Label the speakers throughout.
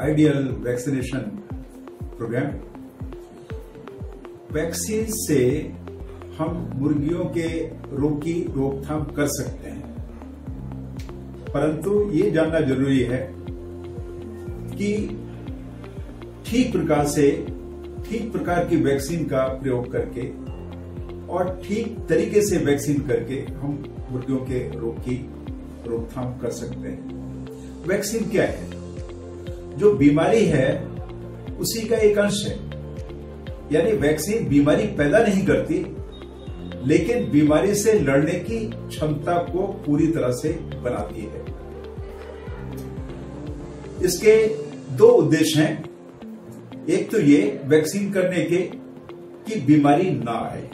Speaker 1: Ideal vaccination programme. Vaccine से हम मुर्गियों के रोग की रोकथाम कर सकते हैं, परंतु ये जानना जरूरी है कि ठीक प्रकार की वैक्सीन का प्रयोग करके और ठीक तरीके से वैक्सीन करके हम मुर्गियों के रोग की रोकथाम कर सकते हैं। वैक्सीन क्या है? जो बीमारी है उसी का एक अंश है, यानी वैक्सीन बीमारी पैदा नहीं करती, लेकिन बीमारी से लड़ने की क्षमता को पूरी तरह से बनाती है। इसके दो उद्देश्य हैं। एक तो ये वैक्सीन करने के कि बीमारी ना आए,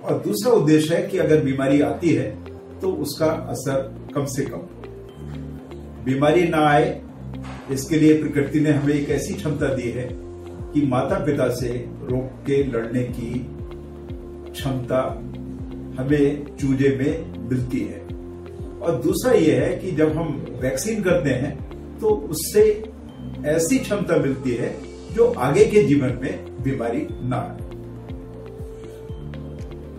Speaker 1: और दूसरा उद्देश्य है कि अगर बीमारी आती है तो उसका असर कम से कम हो। बीमारी ना आए, इसके लिए प्रकृति ने हमें एक ऐसी क्षमता दी है कि माता पिता से रोग के लड़ने की क्षमता हमें चूजे में मिलती है। और दूसरा यह है कि जब हम वैक्सीन करते हैं तो उससे ऐसी क्षमता मिलती है जो आगे के जीवन में बीमारी ना आए।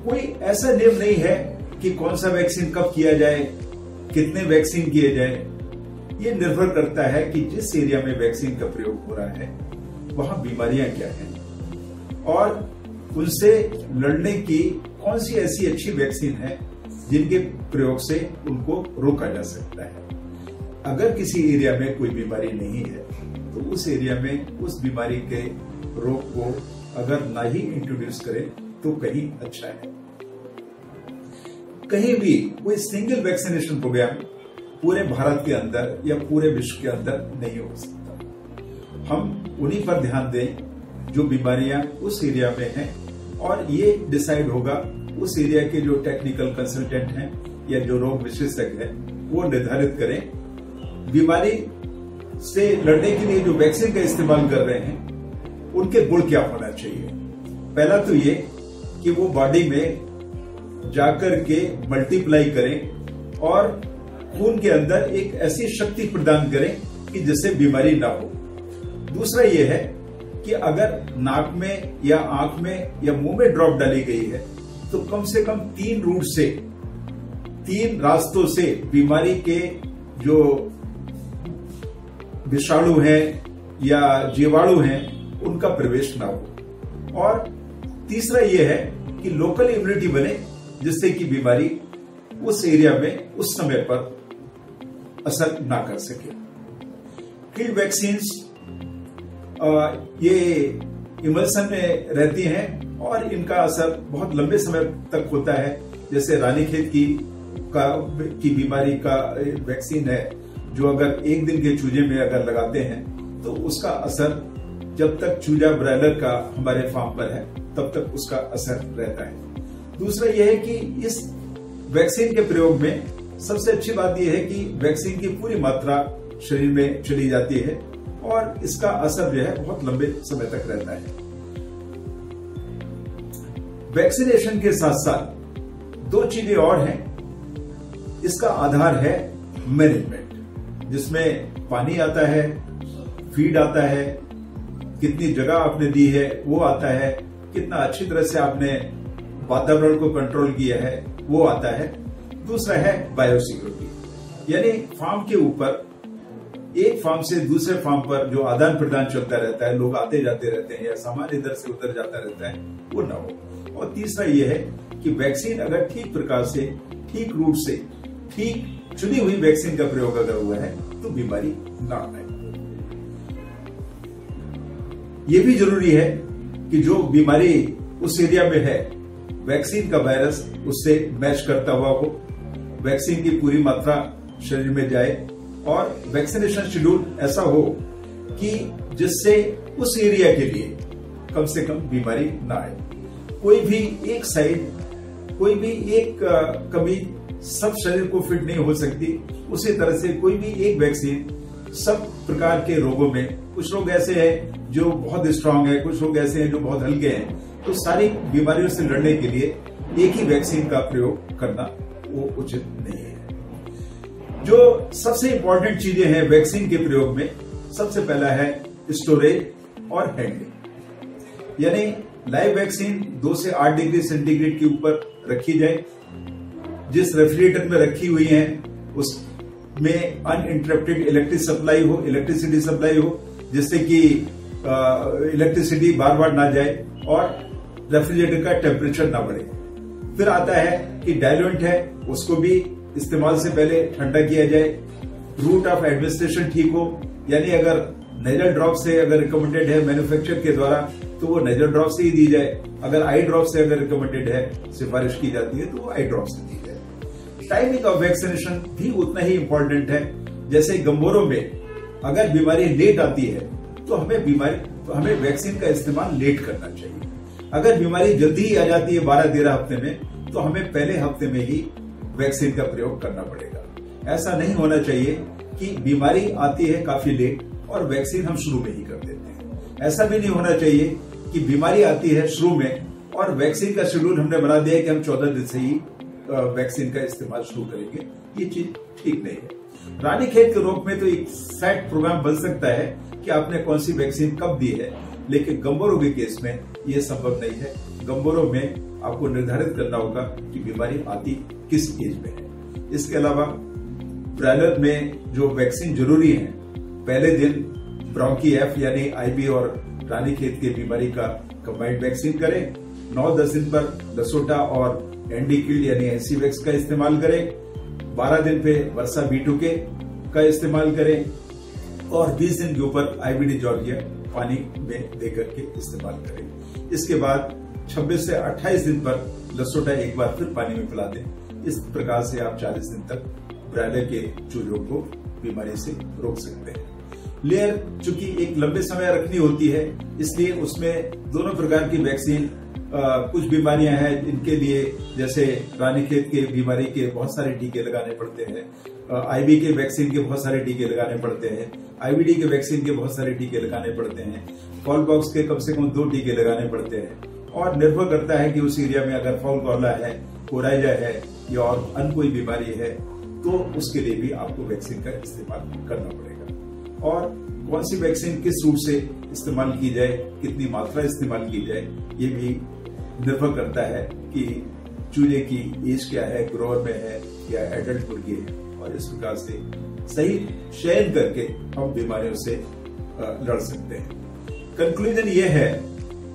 Speaker 1: कोई ऐसा नियम नहीं है कि कौन सा वैक्सीन कब किया जाए, कितने वैक्सीन किए जाए। ये निर्भर करता है कि जिस एरिया में वैक्सीन का प्रयोग हो रहा है वहां बीमारियां क्या हैं और उनसे लड़ने की कौन सी ऐसी अच्छी वैक्सीन है जिनके प्रयोग से उनको रोका जा सकता है। अगर किसी एरिया में कोई बीमारी नहीं है तो उस एरिया में उस बीमारी के रोग को अगर ना ही इंट्रोड्यूस करें तो कहीं अच्छा है। कहीं भी कोई सिंगल वैक्सीनेशन प्रोग्राम पूरे भारत के अंदर या पूरे विश्व के अंदर नहीं हो सकता। हम उन्हीं पर ध्यान दें जो बीमारियां उस एरिया में हैं, और ये डिसाइड होगा उस एरिया के जो टेक्निकल कंसल्टेंट हैं या जो रोग विशेषज्ञ हैं वो निर्धारित करें बीमारी से लड़ने के लिए जो वैक्सीन का इस्तेमाल कर रहे हैं उनके गुण क्या होना चाहिए। पहला तो ये कि वो बॉडी में जाकर के मल्टीप्लाई करें और खून के अंदर एक ऐसी शक्ति प्रदान करें कि जिससे बीमारी ना हो। दूसरा ये है कि अगर नाक में या आंख में या मुंह में ड्रॉप डाली गई है तो कम से कम 3 रूट से, 3 रास्तों से बीमारी के जो विषाणु हैं या जीवाणु हैं उनका प्रवेश ना हो। और तीसरा यह है कि लोकल इम्यूनिटी बने जिससे कि बीमारी उस एरिया में उस समय पर असर ना कर सके। किल्ड वैक्सीन्स ये इमल्सन में रहती हैं और इनका असर बहुत लंबे समय तक होता है। जैसे रानीखेत की बीमारी का वैक्सीन है जो अगर 1 दिन के चूजे में अगर लगाते हैं तो उसका असर जब तक चूजा ब्रायलर का हमारे फार्म पर है तब तक उसका असर रहता है। दूसरा यह है कि इस वैक्सीन के प्रयोग में सबसे अच्छी बात यह है कि वैक्सीन की पूरी मात्रा शरीर में चली जाती है और इसका असर जो है बहुत लंबे समय तक रहता है। वैक्सीनेशन के साथ साथ 2 चीजें और हैं। इसका आधार है मैनेजमेंट, जिसमें पानी आता है, फीड आता है, कितनी जगह आपने दी है वो आता है, कितना अच्छी तरह से आपने वातावरण को कंट्रोल किया है वो आता है। दूसरा है बायोसिक्योरिटी, यानी फार्म के ऊपर एक फार्म से दूसरे फार्म पर जो आदान प्रदान चलता रहता है, लोग आते जाते रहते हैं या सामान इधर से उधर जाता रहता है, वो ना हो। और तीसरा यह है कि वैक्सीन अगर ठीक प्रकार से, ठीक रूट से, ठीक चुनी हुई वैक्सीन का प्रयोग अगर हुआ है तो बीमारी ना आए। यह भी जरूरी है कि जो बीमारी उस एरिया में है वैक्सीन का वायरस उससे मैच करता हुआ हो, वैक्सीन की पूरी मात्रा शरीर में जाए और वैक्सीनेशन शेड्यूल ऐसा हो कि जिससे उस एरिया के लिए कम से कम बीमारी ना आए। कोई भी एक साइड, कोई भी एक कमी सब शरीर को फिट नहीं हो सकती। उसी तरह से कोई भी एक वैक्सीन सब प्रकार के रोगों में, कुछ लोग ऐसे हैं जो बहुत स्ट्रांग है, कुछ लोग ऐसे हैं जो बहुत हल्के हैं, तो सारी बीमारियों से लड़ने के लिए एक ही वैक्सीन का प्रयोग करना वो उचित नहीं है। जो सबसे इंपॉर्टेंट चीजें हैं वैक्सीन के प्रयोग में, सबसे पहला है स्टोरेज और हैंडलिंग, यानी लाइव वैक्सीन 2 से 8 डिग्री सेंटीग्रेड के ऊपर रखी जाए। जिस रेफ्रिजरेटर में रखी हुई है उसमें अनइंटरप्टेड इलेक्ट्रिसिटी सप्लाई हो, जिससे कि इलेक्ट्रिसिटी बार बार ना जाए और रेफ्रिजरेटर का टेम्परेचर ना बढ़े। फिर आता है कि डायल्यूएंट है, उसको भी इस्तेमाल से पहले ठंडा किया जाए। रूट ऑफ एडमिनिस्ट्रेशन ठीक हो, यानी अगर नेजल ड्रॉप से अगर रिकमेंडेड है मैन्युफैक्चर के द्वारा तो वो नेजल ड्रॉप से ही दी जाए। अगर आई ड्रॉप से अगर रिकमेंडेड है, सिफारिश की जाती है, तो वो आई ड्रॉप से दी जाए। टाइमिंग ऑफ वैक्सीनेशन भी उतना ही इंपॉर्टेंट है। जैसे गंभीरों में अगर बीमारी लेट आती है तो हमें वैक्सीन का इस्तेमाल लेट करना चाहिए। अगर बीमारी जल्दी ही आ जाती है 12-13 हफ्ते में, तो हमें पहले हफ्ते में ही वैक्सीन का प्रयोग करना पड़ेगा। ऐसा नहीं होना चाहिए कि बीमारी आती है काफी लेट और वैक्सीन हम शुरू में ही कर देते हैं। ऐसा भी नहीं होना चाहिए कि बीमारी आती है शुरू में और वैक्सीन का शेड्यूल हमने बना दिया है कि हम 14 दिन से ही वैक्सीन का इस्तेमाल शुरू करेंगे। ये चीज ठीक नहीं है। रानीखेत के रोग में तो एक सेट प्रोग्राम बन सकता है कि आपने कौन सी वैक्सीन कब दी है, लेकिन गंभीरों के केस में यह संभव नहीं है। गंभीरों में आपको निर्धारित करना होगा कि बीमारी आती किस एज में है। इसके अलावा ब्रायलर में जो वैक्सीन जरूरी है, पहले दिन ब्रोंकी एफ यानी आईबी और रानीखेत की बीमारी का कंबाइंड वैक्सीन करें। 9-10 दिन पर लसोटा और एंडीकिल्ड यानी एनसीवैक्स का इस्तेमाल करें। 12 दिन पे वर्सा B2K का इस्तेमाल करें और 20 दिन के ऊपर आईबीडी जॉर्जिया पानी में देकर के इस्तेमाल करें। इसके बाद 26 से 28 दिन पर लसोटा एक बार फिर पानी में पिला दें। इस प्रकार से आप 40 दिन तक ब्रायलर के चूजों को बीमारी से रोक सकते हैं। लेयर चूंकि एक लंबे समय रखनी होती है, इसलिए उसमें दोनों प्रकार की वैक्सीन, कुछ बीमारियां हैं इनके लिए, जैसे रानीखेत के बीमारी के बहुत सारे टीके लगाने पड़ते हैं, आईबी के वैक्सीन के बहुत सारे टीके लगाने पड़ते हैं, आईबीडी के वैक्सीन के बहुत सारे टीके लगाने पड़ते हैं, फॉल पॉक्स के कम से कम 2 टीके लगाने पड़ते हैं। और निर्भर करता है कि उस एरिया में अगर फाउल कॉलरा है, कोराइजा है या और अन्य कोई बीमारी है, तो उसके लिए भी आपको वैक्सीन का इस्तेमाल करना पड़ेगा। और कौन सी वैक्सीन किस रूट से इस्तेमाल की जाए, कितनी मात्रा इस्तेमाल की जाए, ये भी निर्भर करता है कि चूजे की एज क्या है, ग्रोअर में है या एडल्ट मुर्गी है, और इस प्रकार से सही चयन करके हम बीमारियों से लड़ सकते हैं। कंक्लूजन ये है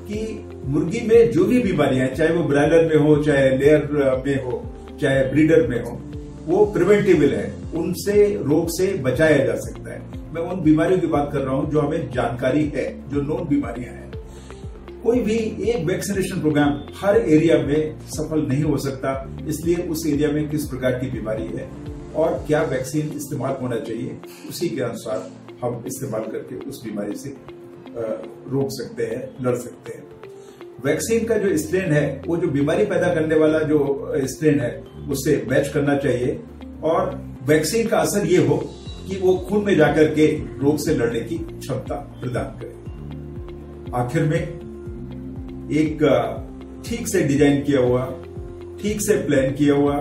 Speaker 1: कि मुर्गी में जो भी बीमारियां, चाहे वो ब्रायलर में हो, चाहे लेयर में हो, चाहे ब्रीडर में हो, वो प्रिवेंटेबल है, उनसे रोग से बचाया जा सकता है। मैं उन बीमारियों की बात कर रहा हूं जो हमें जानकारी है, जो नोन बीमारियां हैं। कोई भी एक वैक्सीनेशन प्रोग्राम हर एरिया में सफल नहीं हो सकता, इसलिए उस एरिया में किस प्रकार की बीमारी है और क्या वैक्सीन इस्तेमाल होना चाहिए, उसी के अनुसार हम इस्तेमाल करके उस बीमारी से रोक सकते हैं, लड़ सकते हैं। वैक्सीन का जो स्ट्रेन है, वो जो बीमारी पैदा करने वाला जो स्ट्रेन है, उससे मैच करना चाहिए और वैक्सीन का असर ये हो कि वो खून में जाकर के रोग से लड़ने की क्षमता प्रदान करे। आखिर में एक ठीक से डिजाइन किया हुआ, ठीक से प्लान किया हुआ,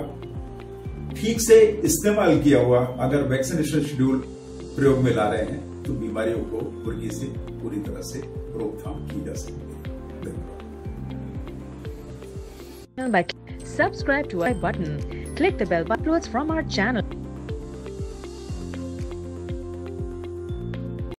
Speaker 1: ठीक से इस्तेमाल किया हुआ अगर वैक्सीनेशन शेड्यूल प्रयोग में ला रहे हैं, तो बीमारियों को मुर्गी से पूरी तरह से रोकथाम की जा सकती है।
Speaker 2: Subscribe to our button. Click the bell button from our channel.